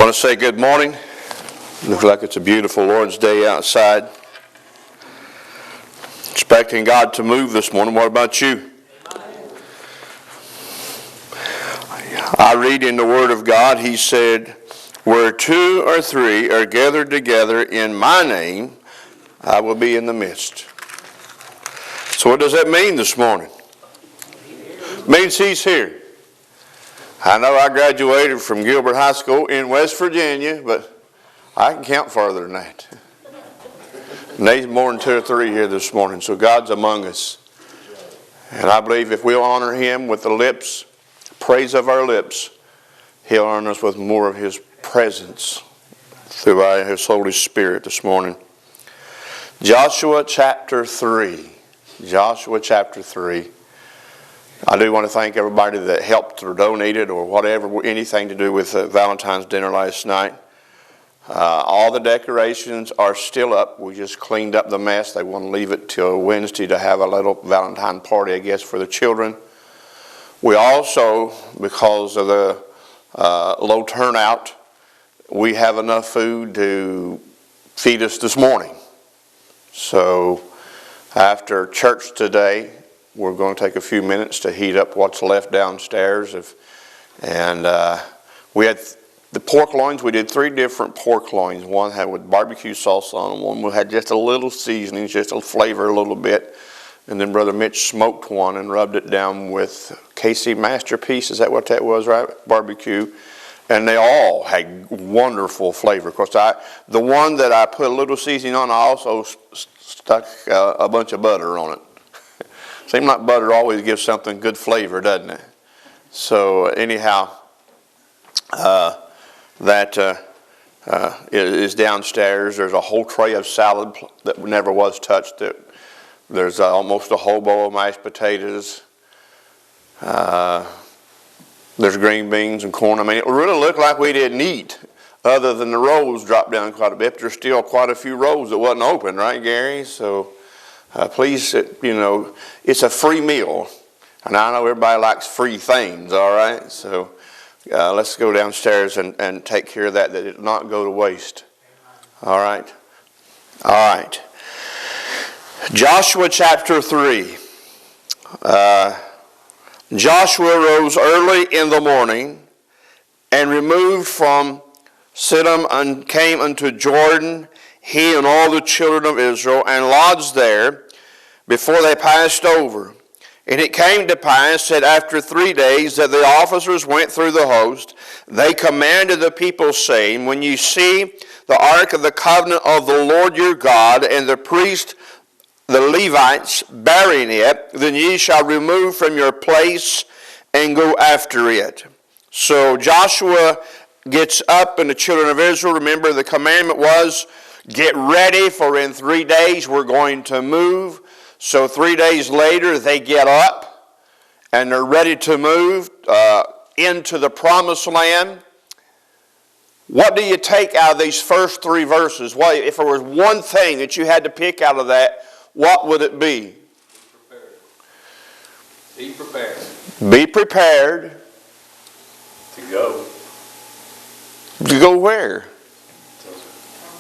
Want to say good morning. Looks like it's a beautiful Lord's Day outside. Expecting God to move this morning. What about you? I read in the Word of God, He said, where two or three are gathered together in my name, I will be in the midst. So what does that mean this morning? It means He's here. I know I graduated from Gilbert High School in West Virginia, but I can count farther than that. And there's more than two or three here this morning, so God's among us. And I believe if we'll honor Him with the lips, praise of our lips, He'll honor us with more of His presence through His Holy Spirit this morning. Joshua chapter 3. Joshua chapter 3. I do want to thank everybody that helped or donated or whatever, anything to do with Valentine's dinner last night. All the decorations are still up. We just cleaned up the mess. They want to leave it till Wednesday to have a little Valentine party, I guess, for the children. We also, because of the low turnout, we have enough food to feed us this morning. So after church today, we're going to take a few minutes to heat up what's left downstairs. And we had the pork loins. We did 3 different pork loins. One had with barbecue sauce on them. One we had just a little seasoning, just to flavor a little bit. And then Brother Mitch smoked one and rubbed it down with KC Masterpiece. Is that what that was, right? Barbecue. And they all had wonderful flavor. Of course, the one that I put a little seasoning on, I also stuck a bunch of butter on it. Seems like butter always gives something good flavor, doesn't it? So anyhow, that is downstairs. There's a whole tray of salad that never was touched. There's almost a whole bowl of mashed potatoes. There's green beans and corn. I mean, it really looked like we didn't eat, other than the rolls dropped down quite a bit. There's still quite a few rolls that wasn't open, right, Gary? So please, it's a free meal. And I know everybody likes free things, all right? So let's go downstairs and take care of that it not go to waste. All right? All right. Joshua chapter 3. Joshua rose early in the morning and removed from Siddim and came unto Jordan, he and all the children of Israel, and lodged there before they passed over. And it came to pass that after 3 days that the officers went through the host, they commanded the people, saying, when you see the ark of the covenant of the Lord your God, and the priest, the Levites, bearing it, then ye shall remove from your place and go after it. So Joshua gets up, and the children of Israel, remember the commandment was, get ready, for in 3 days we're going to move. So 3 days later, they get up, and they're ready to move into the promised land. What do you take out of these first 3 verses? Well, if there was one thing that you had to pick out of that, what would it be? Be prepared. Be prepared. To go. To go where?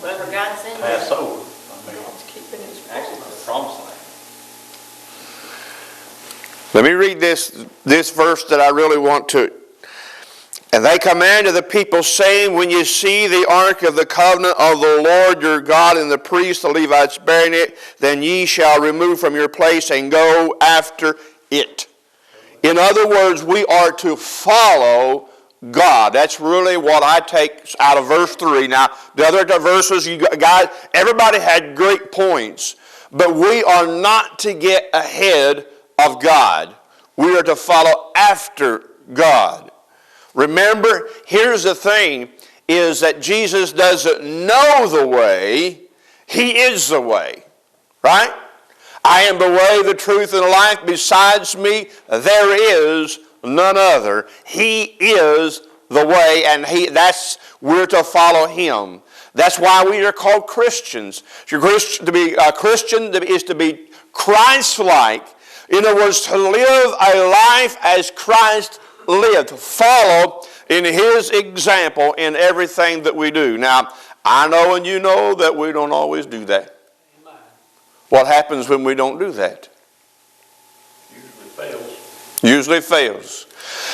Wherever God sends you. Pass over. God's keeping His promise. Actually, the promised land. Let me read this verse that I really want to. And they commanded the people, saying, when you see the ark of the covenant of the Lord your God, and the priests, the Levites, bearing it, then ye shall remove from your place and go after it. In other words, we are to follow God. That's really what I take out of verse 3. Now, the other verses, guys, everybody had great points, but we are not to get ahead of God. We are to follow after God. Remember, here's the thing, is that Jesus doesn't know the way. He is the way. Right? I am the way, the truth, and the life. Besides me, there is none other. He is the way, and we're to follow Him. That's why we are called Christians. To be a Christian is to be Christ-like. In other words, to live a life as Christ lived. Follow in His example in everything that we do. Now, I know and you know that we don't always do that. What happens when we don't do that? Usually fails.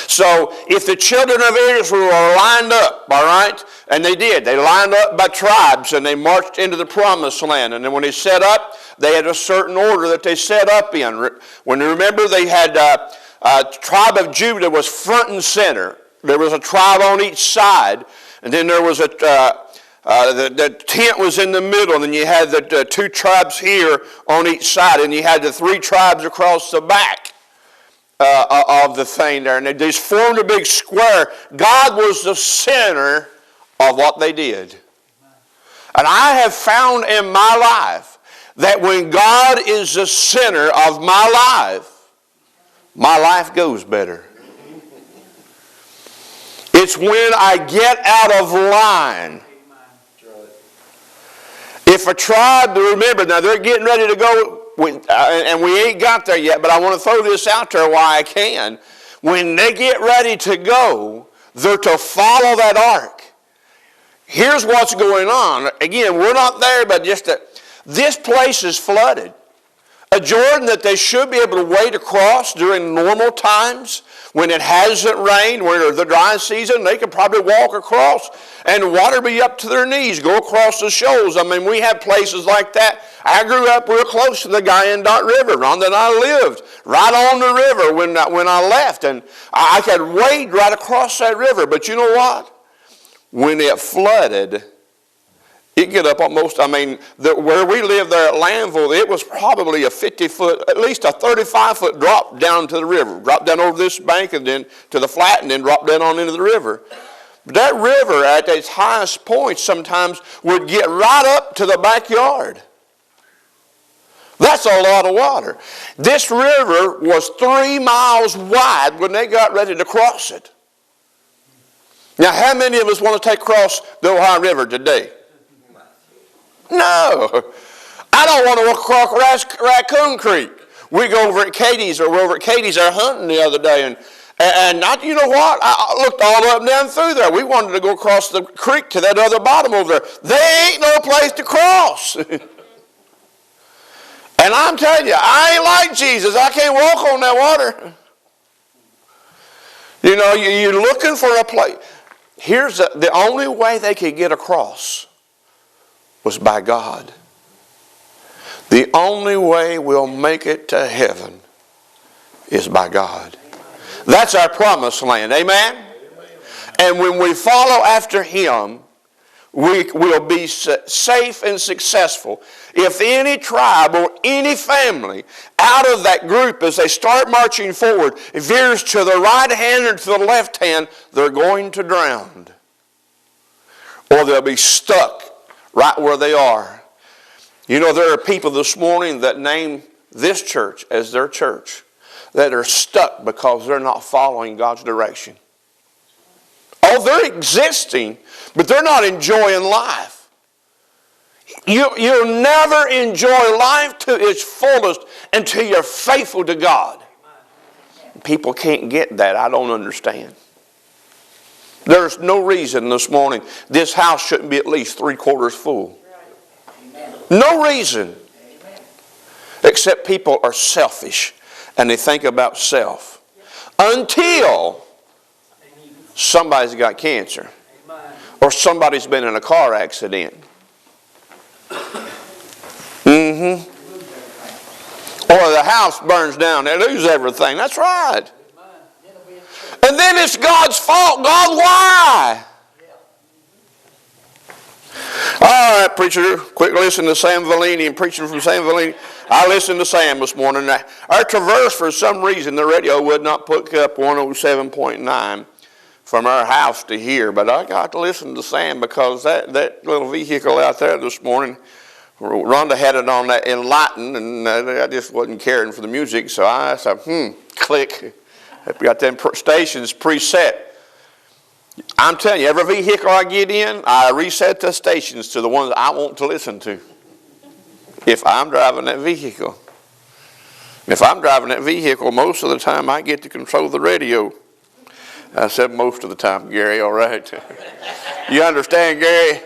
So if the children of Israel are lined up, all right, and they did. They lined up by tribes and they marched into the promised land. And then when they set up, they had a certain order that they set up in. When you remember, they had tribe of Judah was front and center. There was a tribe on each side. And then there was the tent was in the middle. And then you had the two tribes here on each side. And you had the three tribes across the back of the thing there. And they just formed a big square. God was the center of what they did. And I have found in my life that when God is the center of my life goes better. It's when I get out of line. If a tribe, remember, now they're getting ready to go, and we ain't got there yet, but I want to throw this out there while I can. When they get ready to go, they're to follow that ark. Here's what's going on. Again, we're not there, but this place is flooded. A Jordan that they should be able to wade across during normal times, when it hasn't rained, when it's the dry season, they could probably walk across and water be up to their knees, go across the shoals. I mean, we have places like that. I grew up real close to the Guyandotte River. On that I lived right on the river when I left, and I could wade right across that river. But you know what? When it flooded, it get up almost, where we lived there at Landville, it was probably a 50-foot, at least a 35-foot drop down to the river. Drop down over this bank and then to the flat and then drop down on into the river. But that river at its highest point sometimes would get right up to the backyard. That's a lot of water. This river was 3 miles wide when they got ready to cross it. Now, how many of us want to take across the Ohio River today? No. I don't want to walk across Raccoon Creek. We go over at Katie's, or we're over at Katie's there hunting the other day, and you know what? I looked all up and down through there. We wanted to go across the creek to that other bottom over there. There ain't no place to cross. And I'm telling you, I ain't like Jesus. I can't walk on that water. You know, you're looking for a place. Here's the only way they could get across was by God. The only way we'll make it to heaven is by God. That's our promised land. Amen? And when we follow after Him, we will be safe and successful. If any tribe or any family out of that group, as they start marching forward, veers to the right hand or to the left hand, they're going to drown. Or they'll be stuck right where they are. You know, there are people this morning that name this church as their church that are stuck because they're not following God's direction. Oh, they're existing, but they're not enjoying life. You'll never enjoy life to its fullest until you're faithful to God. People can't get that. I don't understand. There's no reason this morning this house shouldn't be at least 3/4 full. No reason. Except people are selfish and they think about self. Until somebody's got cancer. Or somebody's been in a car accident. Or the house burns down. They lose everything. That's right. And then it's God's fault. God, why? All right, preacher, quick listen to Sam Vellini and preaching from Sam Vellini. I listened to Sam this morning. Our Traverse, for some reason, the radio would not pick up 107.9 from our house to here. But I got to listen to Sam because that little vehicle out there this morning, Rhonda had it on that Enlighten, and I just wasn't caring for the music. So I said, click. I've got them stations preset. I'm telling you, every vehicle I get in, I reset the stations to the ones I want to listen to. If I'm driving that vehicle. If I'm driving that vehicle, most of the time I get to control the radio. I said most of the time, Gary, all right. You understand, Gary?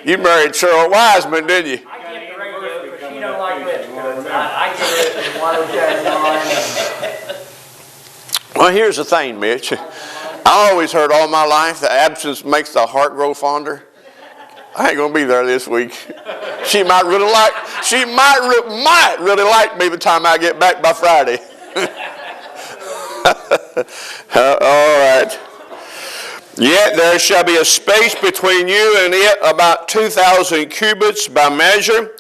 You married Cheryl Wiseman, didn't you? I get the radio because she don't like this. I get it in 107.9. Well, here's the thing, Mitch. I always heard all my life that absence makes the heart grow fonder. I ain't gonna be there this week. She might really like me the time I get back by Friday. All right. Yet there shall be a space between you and it about 2,000 cubits by measure.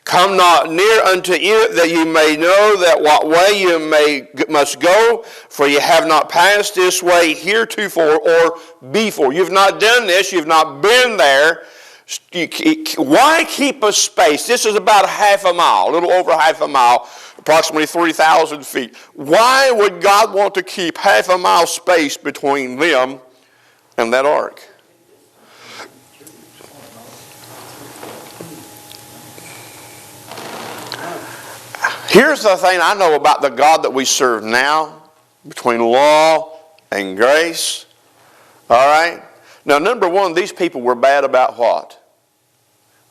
Come not near unto it, that you may know that what way you must go, for you have not passed this way heretofore or before. You've not done this, you've not been there. Why keep a space? This is about half a mile, a little over half a mile, approximately 3,000 feet. Why would God want to keep half a mile space between them and that ark? Here's the thing I know about the God that we serve now, between law and grace. All right? Now, number one, these people were bad about what?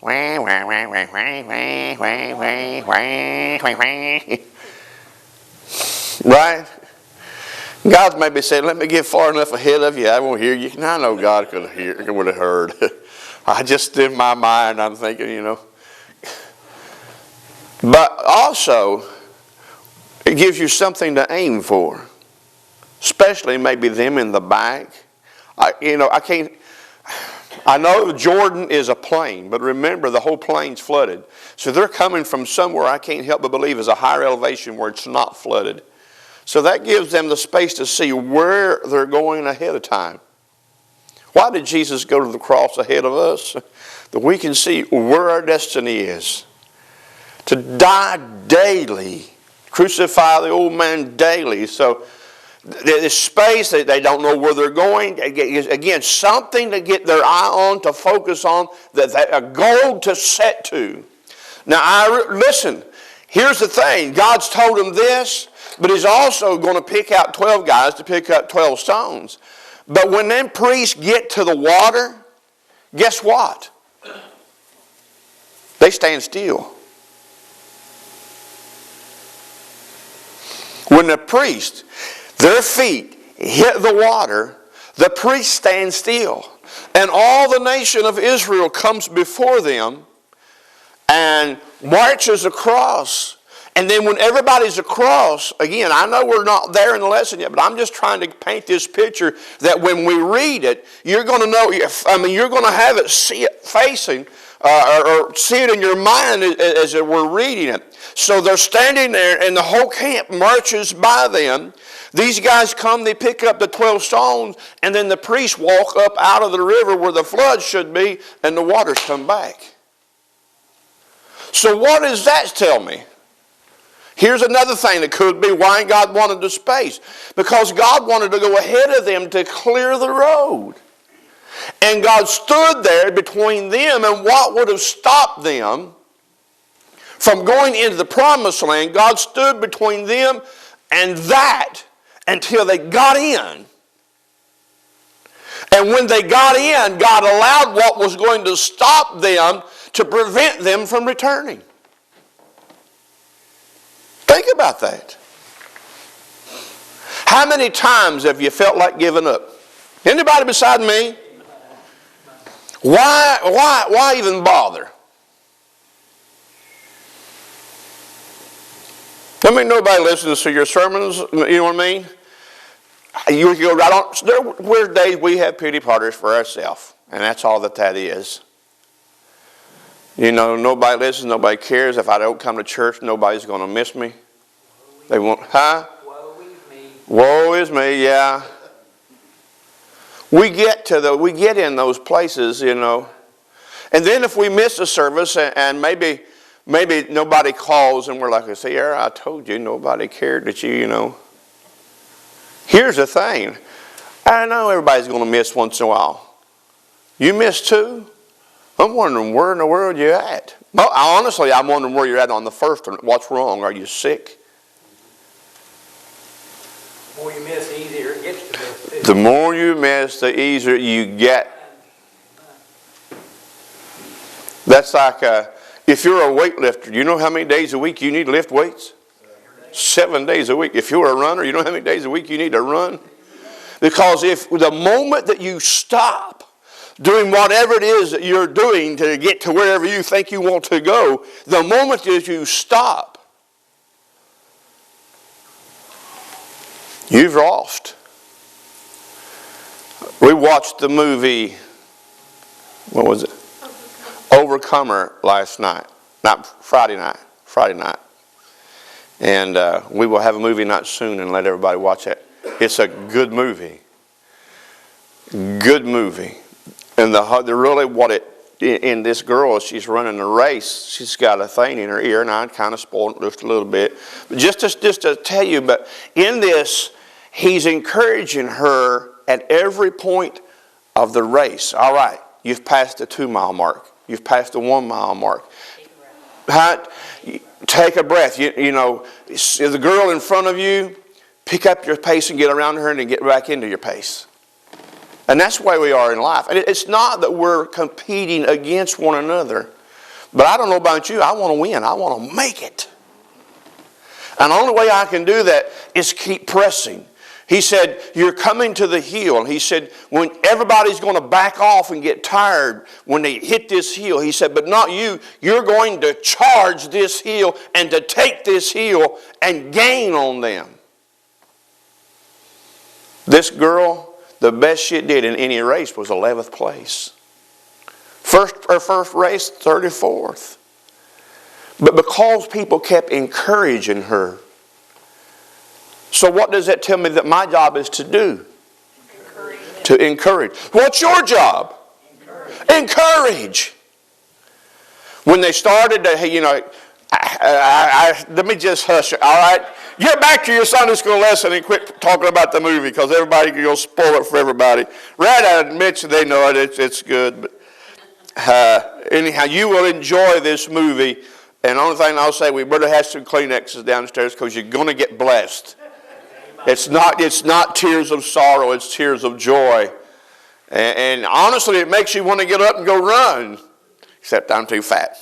Right? God's maybe saying, let me get far enough ahead of you, I won't hear you. And I know God would have heard. I just, in my mind, I'm thinking, But also, it gives you something to aim for. Especially maybe them in the back. I know Jordan is a plain, but remember the whole plain's flooded. So they're coming from somewhere I can't help but believe is a higher elevation where it's not flooded. So that gives them the space to see where they're going ahead of time. Why did Jesus go to the cross ahead of us? That we can see where our destiny is. To die daily. Crucify the old man daily. So there's space, they don't know where they're going. Again, something to get their eye on, to focus on, a goal to set to. Now, listen, here's the thing. God's told them this, but He's also going to pick out 12 guys to pick up 12 stones. But when them priests get to the water, guess what? They stand still. When the priest, their feet hit the water, the priest stands still. And all the nation of Israel comes before them and marches across. And then when everybody's across, again, I know we're not there in the lesson yet, but I'm just trying to paint this picture that when we read it, you're going to know, you're going to have it, see it facing, or see it in your mind as we're reading it. So they're standing there and the whole camp marches by them. These guys come, they pick up the 12 stones, and then the priests walk up out of the river where the flood should be, and the waters come back. So what does that tell me? Here's another thing that could be why God wanted the space. Because God wanted to go ahead of them to clear the road. And God stood there between them and what would have stopped them from going into the promised land. God stood between them and that until they got in. And when they got in, God allowed what was going to stop them to prevent them from returning. Think about that. How many times have you felt like giving up? Anybody beside me? Why even bother? I mean, nobody listens to your sermons, you know what I mean? You go right on. There were days we have pity parties for ourselves, and that's all that is. Nobody listens, nobody cares. If I don't come to church, nobody's going to miss me. They won't, huh? Woe is me. Woe is me, yeah. We get in those places, And then if we miss a service and maybe nobody calls and we're like, see, I told you, nobody cared that you. Here's the thing. I know everybody's going to miss once in a while. You miss too? I'm wondering where in the world you're at. Well, honestly, I'm wondering where you're at on the first one. What's wrong? Are you sick? The more you miss, the easier it gets to miss too. The more you miss, the easier you get. That's like if you're a weightlifter, you know how many days a week you need to lift weights? 7 days a week. If you're a runner, you know how many days a week you need to run? Because if the moment that you stop doing whatever it is that you're doing to get to wherever you think you want to go, the moment that you stop, you've lost. We watched the movie, what was it? Overcomer last night. Not Friday night. And we will have a movie night soon and let everybody watch it. It's a good movie. Good movie. And in this girl, she's running a race. She's got a thing in her ear, and I kind of spoiled it just a little bit. But just to tell you, but in this, he's encouraging her at every point of the race. All right, you've passed the 2-mile mark. You've passed the 1-mile mark. Take a breath. You know, the girl in front of you, pick up your pace and get around her and get back into your pace. And that's the way we are in life. And it's not that we're competing against one another. But I don't know about you. I want to win. I want to make it. And the only way I can do that is keep pressing. He said, you're coming to the hill. And he said, when everybody's going to back off and get tired when they hit this hill, he said, but not you. You're going to charge this hill and to take this hill and gain on them. This girl, the best she did in any race was 11th place. Her first race, 34th. But because people kept encouraging her. So what does that tell me that my job is to do? To encourage. What's your job? Encourage. When they started, let me just hush. All right? Get back to your Sunday school lesson and quit talking about the movie because everybody can go spoil it for everybody. Right, I admit they know it. It's good. But anyhow, you will enjoy this movie. And the only thing I'll say, we better have some Kleenexes downstairs because you're going to get blessed. It's not tears of sorrow. It's tears of joy. And honestly, it makes you want to get up and go run. Except I'm too fat.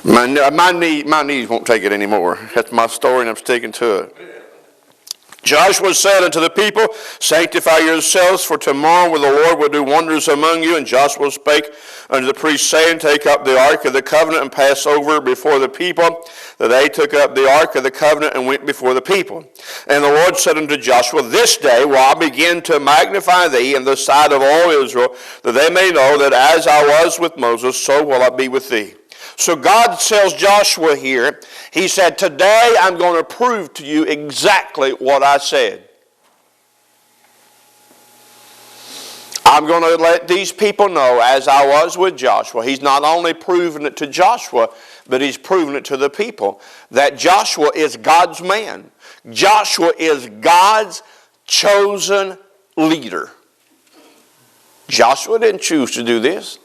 My knees won't take it anymore. That's my story and I'm sticking to it. Joshua said unto the people, sanctify yourselves, for tomorrow the Lord will do wonders among you. And Joshua spake unto the priests, saying, take up the ark of the covenant and pass over before the people. That they took up the ark of the covenant and went before the people. And the Lord said unto Joshua, this day will I begin to magnify thee in the sight of all Israel, that they may know that as I was with Moses, so will I be with thee. So God tells Joshua here, he said, today I'm going to prove to you exactly what I said. I'm going to let these people know, as I was with Joshua. He's not only proven it to Joshua, but he's proven it to the people, that Joshua is God's man. Joshua is God's chosen leader. Joshua didn't choose to do this.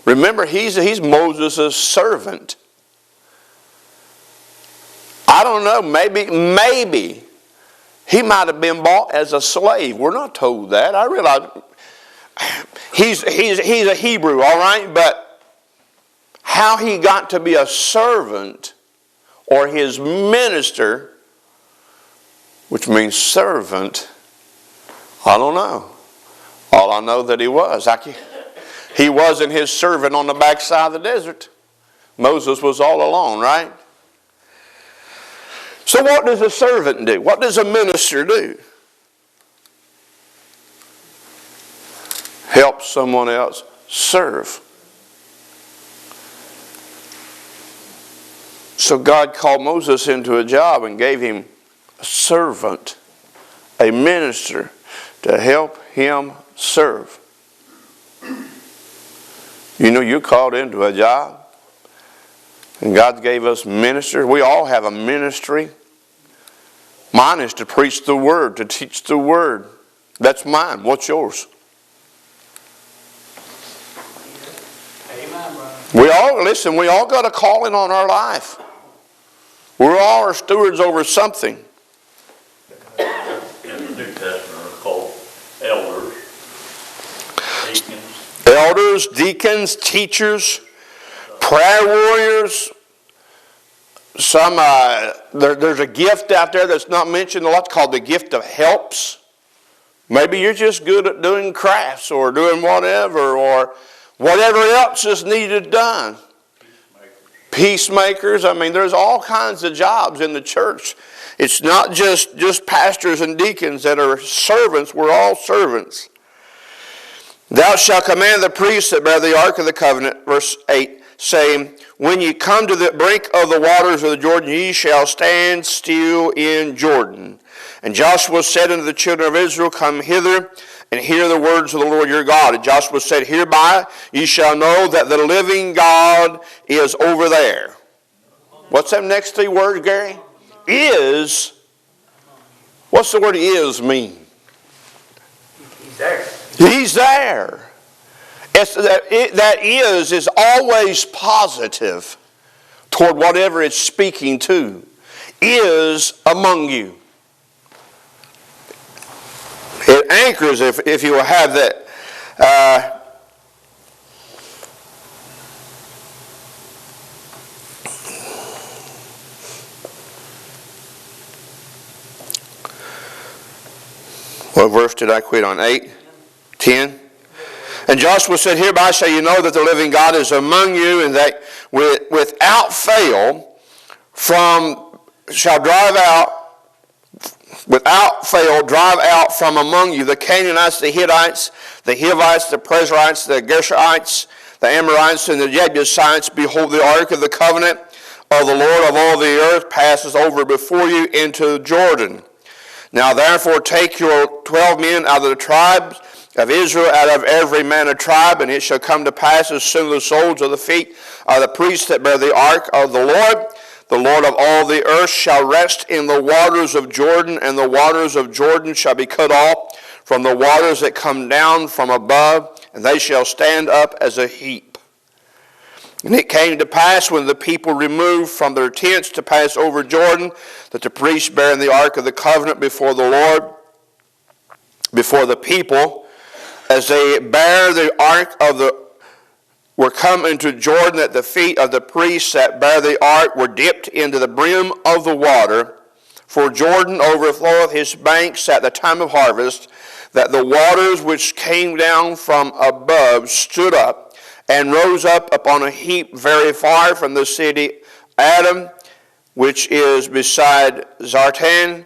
Remember, he's Moses' servant. I don't know, maybe he might have been bought as a slave. We're not told that. I realize he's a Hebrew, all right, but how he got to be a servant or his minister, which means servant, I don't know. All I know that he was. He wasn't his servant on the backside of the desert. Moses was all alone, right? So what does a servant do? What does a minister do? Help someone else serve. So God called Moses into a job and gave him a servant, a minister, to help him serve. You know, you're called into a job. And God gave us ministers. We all have a ministry. Mine is to preach the Word, to teach the Word. That's mine. What's yours? Amen, brother. We all got a calling on our life. We're all stewards over something. Deacons. Elders, deacons, teachers, prayer warriors. There's a gift out there that's not mentioned a lot called the gift of helps. Maybe you're just good at doing crafts or doing whatever or whatever else is needed done. Peacemakers. I mean, there's all kinds of jobs in the church. It's not just pastors and deacons that are servants. We're all servants. Thou shalt command the priests that bear the ark of the covenant, verse 8, saying, when ye come to the brink of the waters of the Jordan, ye shall stand still in Jordan. And Joshua said unto the children of Israel, come hither and hear the words of the Lord your God. And Joshua said, hereby ye shall know that the living God is over there. What's that next three words, Gary? Is. What's the word is mean? He's there. He's there. That is always positive toward whatever it's speaking to. Is among you. It anchors, if you will have that. What verse did I quit on? 8? 10? And Joshua said, hereby shall you know that the living God is among you, and that without fail drive out from among you the Canaanites, the Hittites, the Hivites, the Perizzites, the Gershonites, the Amorites, and the Jebusites. Behold, the ark of the covenant of the Lord of all the earth passes over before you into Jordan. Now therefore take your 12 men out of the tribes of Israel, out of every man a tribe, and it shall come to pass as soon as the soles of the feet of the priests that bear the ark of the Lord of all the earth, shall rest in the waters of Jordan, and the waters of Jordan shall be cut off from the waters that come down from above, and they shall stand up as a heap. And it came to pass when the people removed from their tents to pass over Jordan, that the priests bearing the ark of the covenant before the Lord, before the people, as they bear the ark were come into Jordan, that the feet of the priests that bear the ark were dipped into the brim of the water. For Jordan overfloweth his banks at the time of harvest, that the waters which came down from above stood up and rose up upon a heap very far from the city Adam, which is beside Zartan.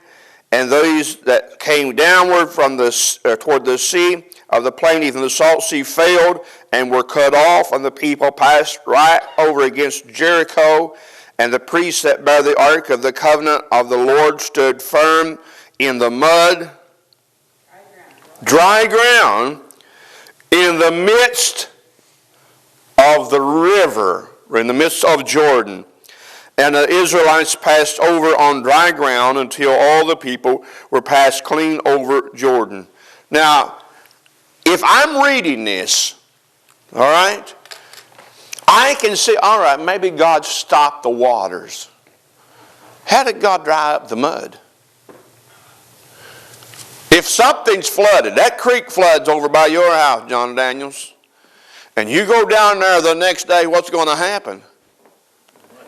And those that came downward from toward the sea of the plain, even the salt sea, failed and were cut off, and the people passed right over against Jericho. And the priests that bear the ark of the covenant of the Lord stood firm in the mud, dry ground, in the midst of the river, in the midst of Jordan. And the Israelites passed over on dry ground until all the people were passed clean over Jordan. Now, if I'm reading this, all right, I can see, all right, maybe God stopped the waters. How did God dry up the mud? If something's flooded, that creek floods over by your house, John Daniels, and you go down there the next day, what's going to happen?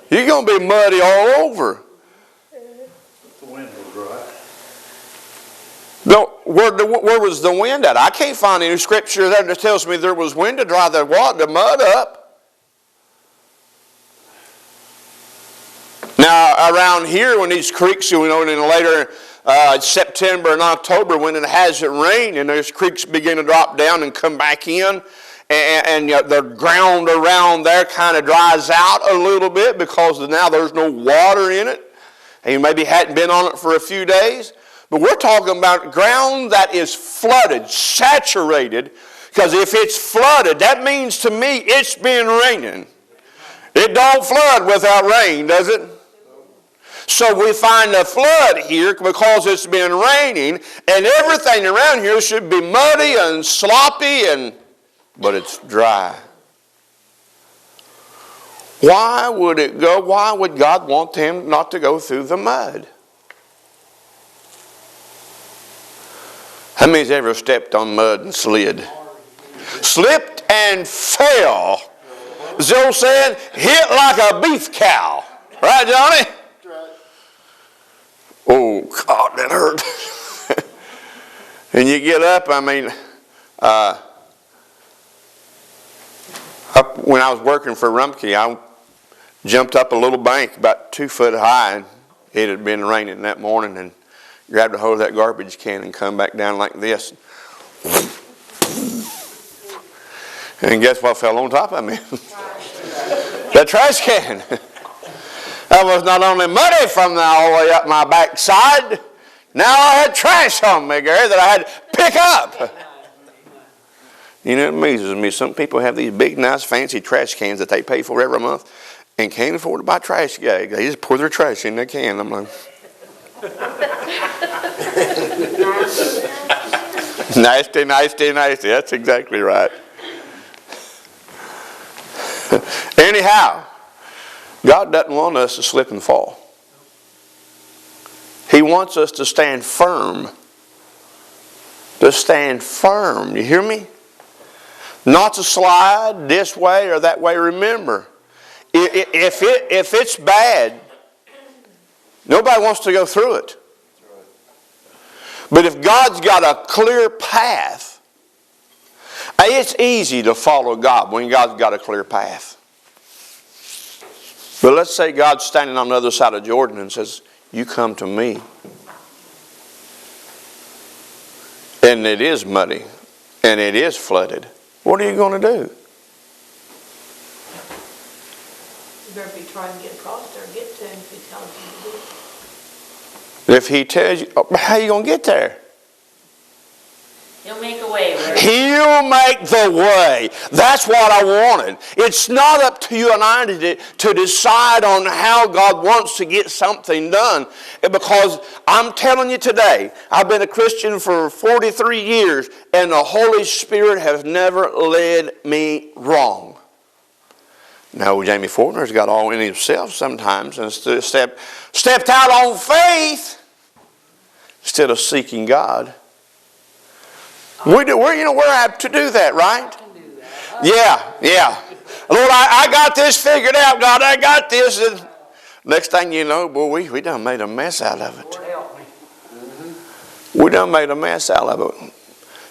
You're going to be muddy all over. The wind will dry. No, where was the wind at? I can't find any scripture there that tells me there was wind to dry the mud up. Now, around here, when these creeks, in later September and October, when it hasn't rained and those creeks begin to drop down and come back in, and the ground around there kind of dries out a little bit because now there's no water in it. And you maybe hadn't been on it for a few days. But we're talking about ground that is flooded, saturated. Because if it's flooded, that means to me it's been raining. It don't flood without rain, does it? So we find a flood here because it's been raining. And everything around here should be muddy and sloppy, but it's dry. Why would God want them not to go through the mud? How many's ever stepped on mud and slid? Slipped and fell. As the old saying, hit like a beef cow. Right, Johnny? Oh, God, that hurt. And you get up, I mean, when I was working for Rumpke, I jumped up a little bank about 2 foot high, and it had been raining that morning, and grabbed a hold of that garbage can and come back down like this. And guess what fell on top of me? That trash can. That was not only muddy from all the way up my backside, now I had trash on me, Gary, that I had to pick up. You know, it amazes me. Some people have these big, nice, fancy trash cans that they pay for every month and can't afford to buy trash bags. They just pour their trash in their can. I'm like, nasty, nasty, nasty. That's exactly right. Anyhow, God doesn't want us to slip and fall. He wants us to stand firm. To stand firm. You hear me? Not to slide this way or that way. Remember, if it's bad, nobody wants to go through it. But if God's got a clear path, it's easy to follow God when God's got a clear path. But let's say God's standing on the other side of Jordan and says, you come to me. And it is muddy. And it is flooded. What are you going to do? You better be trying to get across there and get to him if he tells you to do it. If he tells you, how are you going to get there? He'll make a way. He'll make the way. That's what I wanted. It's not up to you and I to decide on how God wants to get something done. Because I'm telling you today, I've been a Christian for 43 years and the Holy Spirit has never led me wrong. Now, Jamie Fortner's got all in himself sometimes and stepped out on faith instead of seeking God. We're apt to do that, right? Yeah. Lord, I got this figured out. God, I got this. And next thing you know, boy, we done made a mess out of it. We done made a mess out of it.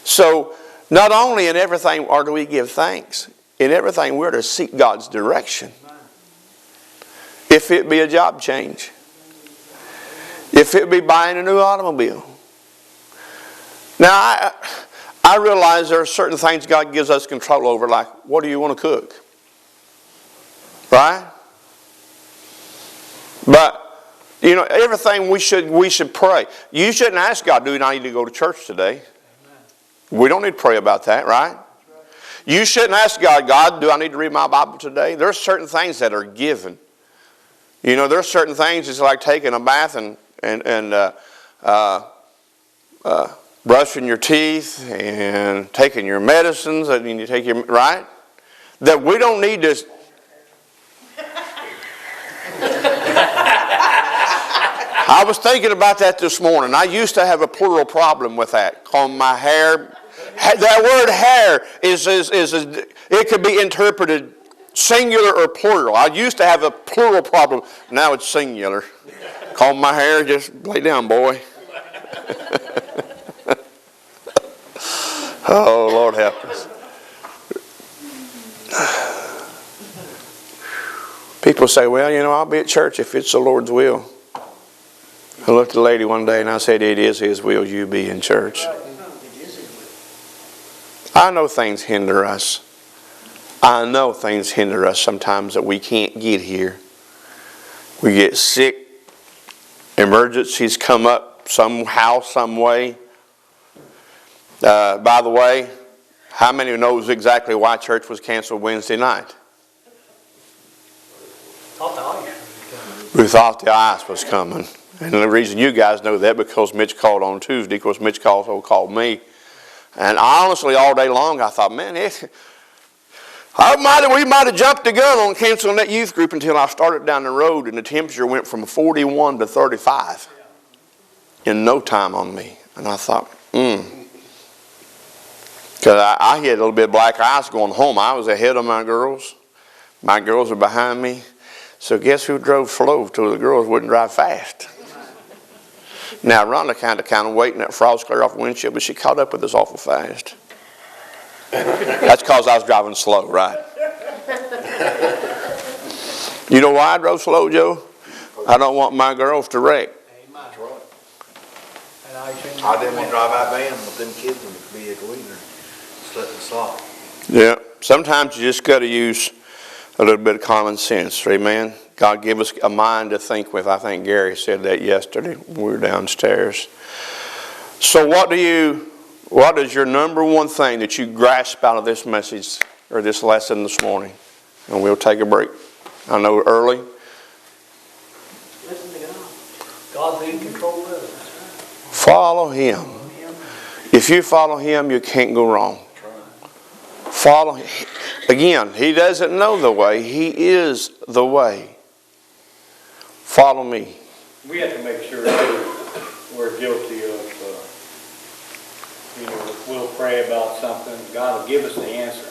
So, not only in everything are do we give thanks, in everything we're to seek God's direction. If it be a job change. If it be buying a new automobile. Now, I realize there are certain things God gives us control over, like what do you want to cook? Right? But, you know, everything we should pray. You shouldn't ask God, do I need to go to church today? We don't need to pray about that, right? You shouldn't ask God, do I need to read my Bible today? There are certain things that are given. You know, there are certain things, it's like taking a bath and brushing your teeth and taking your medicines, and you take your, right? That we don't need to. I was thinking about that this morning. I used to have a plural problem with that. On my hair, that word hair is it could be interpreted singular or plural. I used to have a plural problem. Now it's singular. Comb my hair, just lay down, boy. Oh, Lord help us. People say, well, you know, I'll be at church if it's the Lord's will. I looked at the lady one day and I said, it is His will you be in church. I know things hinder us. I know things hinder us sometimes that we can't get here. We get sick. Emergencies come up somehow, some way. By the way, how many knows exactly why church was canceled Wednesday night? We thought the ice was coming. And the reason you guys know that because Mitch called on Tuesday, because Mitch also called me. And honestly, all day long, I thought, man, we might have jumped the gun on canceling that youth group until I started down the road and the temperature went from 41 to 35 in no time on me. And I thought, Because I had a little bit of black eyes going home. I was ahead of my girls. My girls were behind me. So guess who drove slow so the girls wouldn't drive fast? Now, Rhonda kind of waiting that frost clear off the windshield, but she caught up with us awful fast. That's because I was driving slow, right? You know why I drove slow, Joe? I don't want my girls to wreck. That's right. I didn't want to drive out van with them kids in the vehicle either. Just let them slide. Yeah, sometimes you just got to use a little bit of common sense, amen? God give us a mind to think with. I think Gary said that yesterday when we were downstairs. So what is your number one thing that you grasp out of this message or this lesson this morning? And we'll take a break. I know early. Listen to God. God's in control of us. Follow Him. If you follow Him, you can't go wrong. Follow Him. Again, He doesn't know the way. He is the way. Follow me. We have to make sure that we're guilty of, we'll pray about something. God will give us the answer.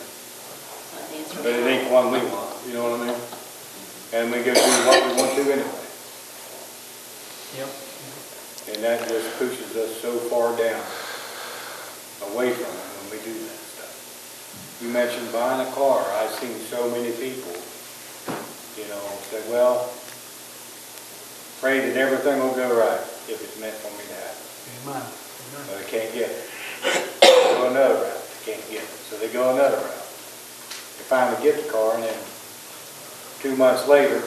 But it ain't the one we want. You know what I mean? And we go do what we want to anyway. Yep. And that just pushes us so far down, away from it when we do that stuff. You mentioned buying a car. I've seen so many people, say, well, pray that everything will go right if it's meant for me to happen. Amen. But they can't get it. They go another route. They can't get it. So they go another route. They finally get the car, and then 2 months later,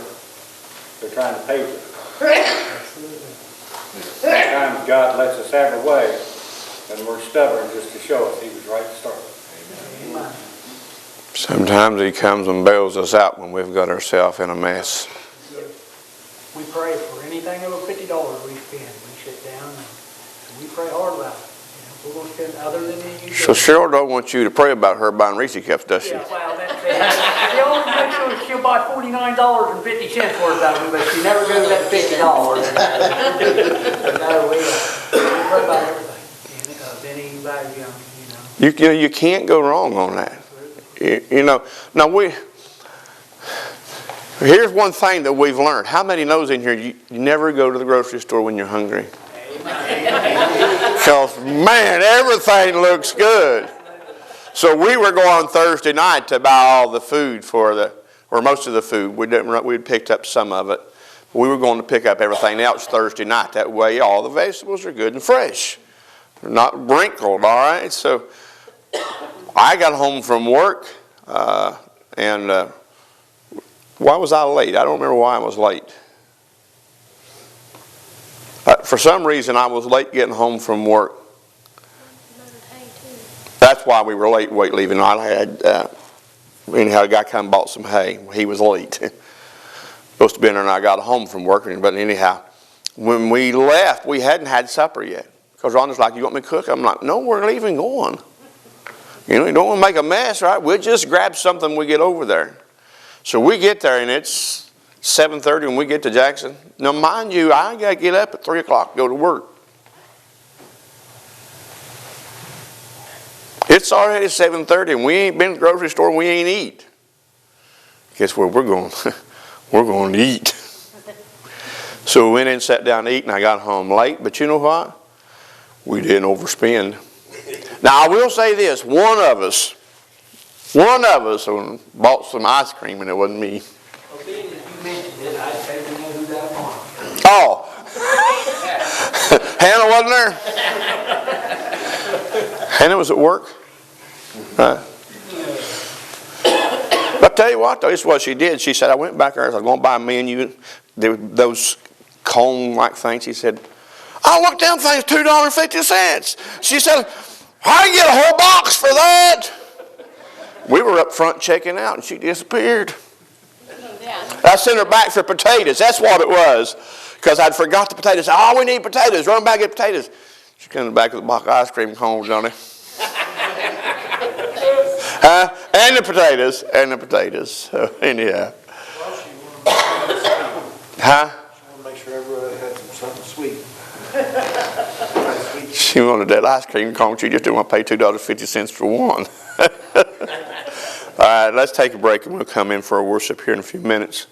they're trying to pay for the car. Sometimes God lets us have a way, and we're stubborn just to show us He was right to start with. Amen. Sometimes He comes and bails us out when we've got ourselves in a mess. We pray for anything over $50 we spend. We sit down and we pray hard about it. We're going to spend other than the usual. So Cheryl don't want you to pray about her buying Reese cups, does she? Yeah, well, that's it. She always makes sure she'll buy $49.50 worth out of it, but she never goes that $50. No, we pray about everything. Then anybody, You can't go wrong on that. Now here's one thing that we've learned. How many knows in here you never go to the grocery store when you're hungry? Because, man, everything looks good. So we were going Thursday night to buy all the food or most of the food. We'd picked up some of it. We were going to pick up everything else Thursday night. That way all the vegetables are good and fresh. They're not wrinkled, all right? So I got home from work, and why was I late? I don't remember why I was late. For some reason, I was late getting home from work. That's why we were late leaving. I had, anyhow, a guy come and bought some hay. He was late. Supposed to be in there, and I got home from work. But anyhow, when we left, we hadn't had supper yet. Because Rhonda's like, you want me to cook? I'm like, no, we're leaving going. You don't want to make a mess, right? We'll just grab something when we get over there. So we get there, and it's 7:30 when we get to Jackson. Now, mind you, I got to get up at 3 o'clock to go to work. It's already 7:30, and we ain't been to the grocery store, and we ain't eat. Guess where we're going? We're going to eat. So we went in and sat down to eat, and I got home late. But you know what? We didn't overspend. Now, I will say this. One of us bought some ice cream, and it wasn't me. well, being that you mentioned it, I'd say we know who that was. Oh. Hannah wasn't there? Hannah was at work? Right. But I tell you what, though, this is what she did. She said, I went back there, I was going to buy me and you those cone-like things. She said, I looked down things, $2.50. She said, I can get a whole box for that. We were up front checking out, and she disappeared. I sent her back for potatoes. That's what it was. Because I'd forgot the potatoes. Oh, we need potatoes. Run back and get potatoes. She came back with a box of ice cream cones, Johnny. And the potatoes. So, anyhow. Huh? She wanted to make sure everybody had something sweet. She wanted that ice cream cone. She just didn't want to pay $2.50 for one. All right, let's take a break and we'll come in for our worship here in a few minutes.